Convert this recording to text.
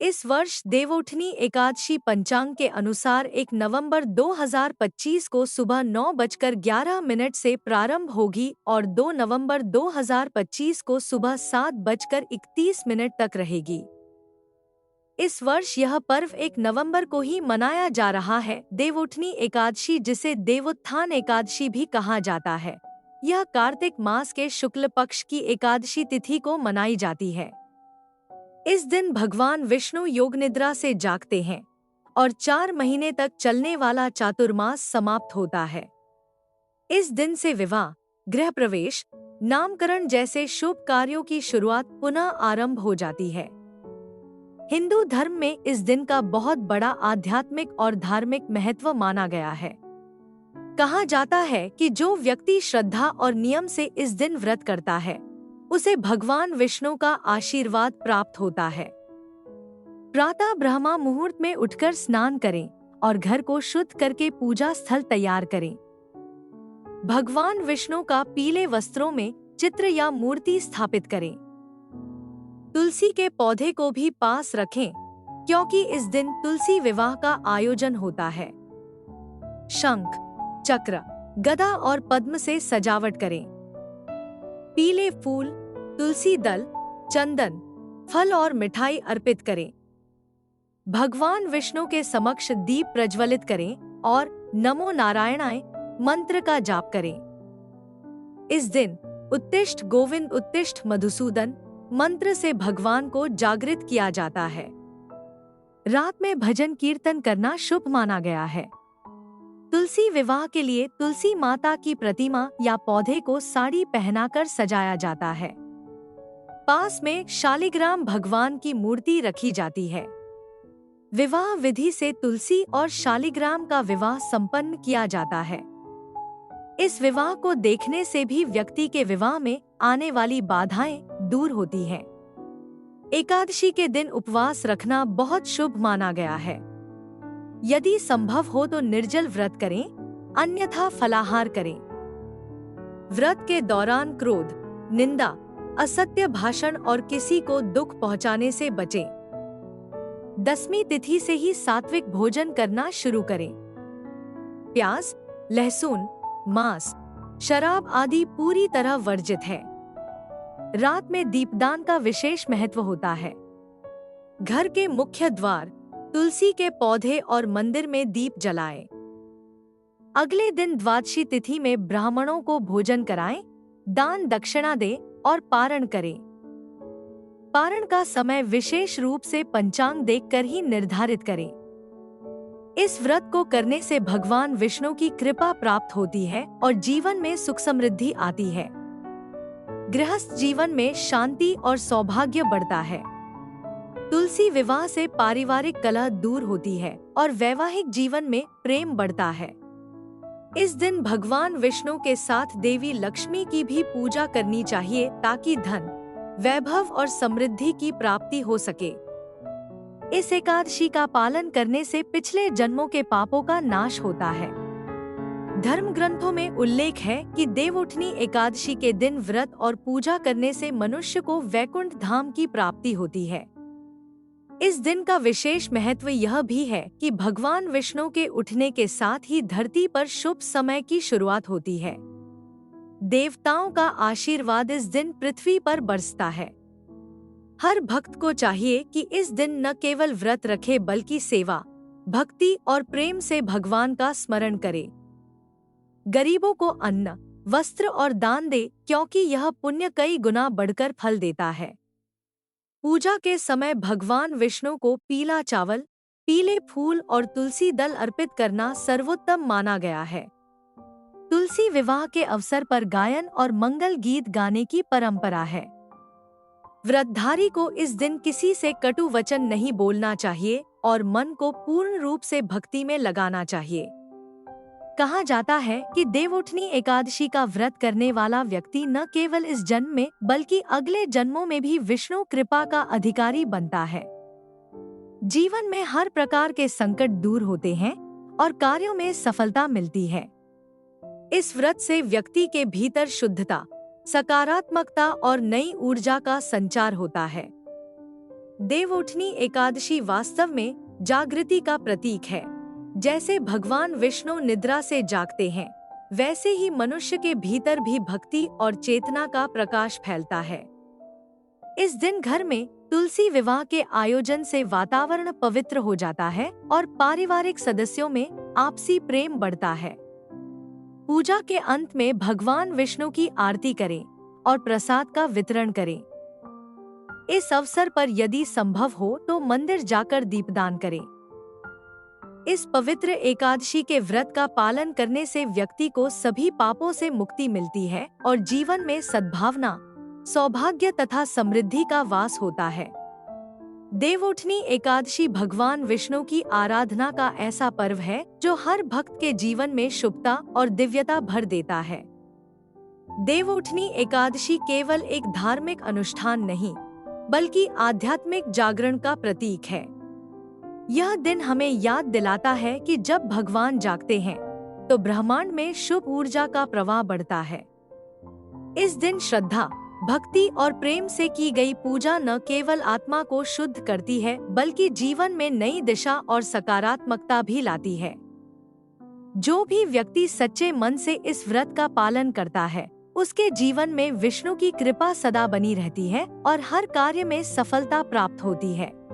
इस वर्ष देवउठनी एकादशी पंचांग के अनुसार 1 नवंबर 2025 को सुबह 9:11 से प्रारंभ होगी और 2 नवंबर 2025 को सुबह 7:31 तक रहेगी। इस वर्ष यह पर्व 1 नवंबर को ही मनाया जा रहा है। देवउठनी एकादशी, जिसे देवोत्थान एकादशी भी कहा जाता है, यह कार्तिक मास के शुक्ल पक्ष की एकादशी तिथि को मनाई जाती है। इस दिन भगवान विष्णु योग निद्रा से जागते हैं और 4 महीने तक चलने वाला चातुर्मास समाप्त होता है। इस दिन से विवाह, गृह प्रवेश, नामकरण जैसे शुभ कार्यों की शुरुआत पुनः आरंभ हो जाती है। हिंदू धर्म में इस दिन का बहुत बड़ा आध्यात्मिक और धार्मिक महत्व माना गया है। कहा जाता है कि जो व्यक्ति श्रद्धा और नियम से इस दिन व्रत करता है, उसे भगवान विष्णु का आशीर्वाद प्राप्त होता है। प्रातः ब्रह्मा मुहूर्त में उठकर स्नान करें और घर को शुद्ध करके पूजा स्थल तैयार करें। भगवान विष्णु का पीले वस्त्रों में चित्र या मूर्ति स्थापित करें। तुलसी के पौधे को भी पास रखें, क्योंकि इस दिन तुलसी विवाह का आयोजन होता है। शंख, चक्र, गदा और पद्म से सजावट करें। पीले फूल, तुलसी दल, चंदन, फल और मिठाई अर्पित करें। भगवान विष्णु के समक्ष दीप प्रज्वलित करें और नमो नारायणाय मंत्र का जाप करें। इस दिन उत्तिष्ठ गोविंद उत्तिष्ठ मधुसूदन मंत्र से भगवान को जागृत किया जाता है। रात में भजन कीर्तन करना शुभ माना गया है। तुलसी विवाह के लिए तुलसी माता की प्रतिमा या पौधे को साड़ी पहनाकर सजाया जाता है। पास में शालिग्राम भगवान की मूर्ति रखी जाती है। विवाह विधि से तुलसी और शालिग्राम का विवाह संपन्न किया जाता है। इस विवाह को देखने से भी व्यक्ति के विवाह में आने वाली बाधाएं दूर होती हैं। एकादशी के दिन उपवास रखना बहुत शुभ माना गया है। यदि संभव हो तो निर्जल व्रत करें, अन्यथा फलाहार करें। व्रत के दौरान क्रोध, निंदा, असत्य भाषण और किसी को दुख पहुंचाने से बचें। 10वीं तिथि से ही सात्विक भोजन करना शुरू करें। प्याज, लहसुन, मांस, शराब आदि पूरी तरह वर्जित है। रात में दीपदान का विशेष महत्व होता है। घर के मुख्य द्वार, तुलसी के पौधे और मंदिर में दीप जलाएं। अगले दिन द्वादशी तिथि में ब्राह्मणों को भोजन कराएं, दान दक्षिणा दें और पारण करें। पारण का समय विशेष रूप से पंचांग देखकर ही निर्धारित करें। इस व्रत को करने से भगवान विष्णु की कृपा प्राप्त होती है और जीवन में सुख समृद्धि आती है। गृहस्थ जीवन में शांति और सौभाग्य बढ़ता है। तुलसी विवाह से पारिवारिक कलह दूर होती है और वैवाहिक जीवन में प्रेम बढ़ता है। इस दिन भगवान विष्णु के साथ देवी लक्ष्मी की भी पूजा करनी चाहिए, ताकि धन, वैभव और समृद्धि की प्राप्ति हो सके। इस एकादशी का पालन करने से पिछले जन्मों के पापों का नाश होता है। धर्म ग्रंथों में उल्लेख है कि देवउठनी एकादशी के दिन व्रत और पूजा करने से मनुष्य को वैकुंठ धाम की प्राप्ति होती है। इस दिन का विशेष महत्व यह भी है कि भगवान विष्णु के उठने के साथ ही धरती पर शुभ समय की शुरुआत होती है। देवताओं का आशीर्वाद इस दिन पृथ्वी पर बरसता है। हर भक्त को चाहिए कि इस दिन न केवल व्रत रखे बल्कि सेवा, भक्ति और प्रेम से भगवान का स्मरण करे। गरीबों को अन्न, वस्त्र और दान दे, क्योंकि यह पुण्य कई गुना बढ़कर फल देता है। पूजा के समय भगवान विष्णु को पीला चावल, पीले फूल और तुलसी दल अर्पित करना सर्वोत्तम माना गया है। तुलसी विवाह के अवसर पर गायन और मंगल गीत गाने की परंपरा है। व्रतधारी को इस दिन किसी से कटु वचन नहीं बोलना चाहिए और मन को पूर्ण रूप से भक्ति में लगाना चाहिए। कहा जाता है कि देवउठनी एकादशी का व्रत करने वाला व्यक्ति न केवल इस जन्म में बल्कि अगले जन्मों में भी विष्णु कृपा का अधिकारी बनता है। जीवन में हर प्रकार के संकट दूर होते हैं और कार्यों में सफलता मिलती है। इस व्रत से व्यक्ति के भीतर शुद्धता, सकारात्मकता और नई ऊर्जा का संचार होता है। देवउठनी एकादशी वास्तव में जागृति का प्रतीक है। जैसे भगवान विष्णु निद्रा से जागते हैं, वैसे ही मनुष्य के भीतर भी भक्ति और चेतना का प्रकाश फैलता है। इस दिन घर में तुलसी विवाह के आयोजन से वातावरण पवित्र हो जाता है और पारिवारिक सदस्यों में आपसी प्रेम बढ़ता है। पूजा के अंत में भगवान विष्णु की आरती करें और प्रसाद का वितरण करें। इस अवसर पर यदि संभव हो तो मंदिर जाकर दीपदान करें। इस पवित्र एकादशी के व्रत का पालन करने से व्यक्ति को सभी पापों से मुक्ति मिलती है और जीवन में सद्भावना, सौभाग्य तथा समृद्धि का वास होता है। देवउठनी एकादशी भगवान विष्णु की आराधना का ऐसा पर्व है जो हर भक्त के जीवन में शुभता और दिव्यता भर देता है। देवउठनी एकादशी केवल एक धार्मिक अनुष्ठान नहीं, बल्कि आध्यात्मिक जागरण का प्रतीक है। यह दिन हमें याद दिलाता है कि जब भगवान जागते हैं, तो ब्रह्मांड में शुभ ऊर्जा का प्रवाह बढ़ता है। इस दिन श्रद्धा, भक्ति और प्रेम से की गई पूजा न केवल आत्मा को शुद्ध करती है, बल्कि जीवन में नई दिशा और सकारात्मकता भी लाती है। जो भी व्यक्ति सच्चे मन से इस व्रत का पालन करता है, उसके जीवन में विष्णु की कृपा सदा बनी रहती है और हर कार्य में सफलता प्राप्त होती है।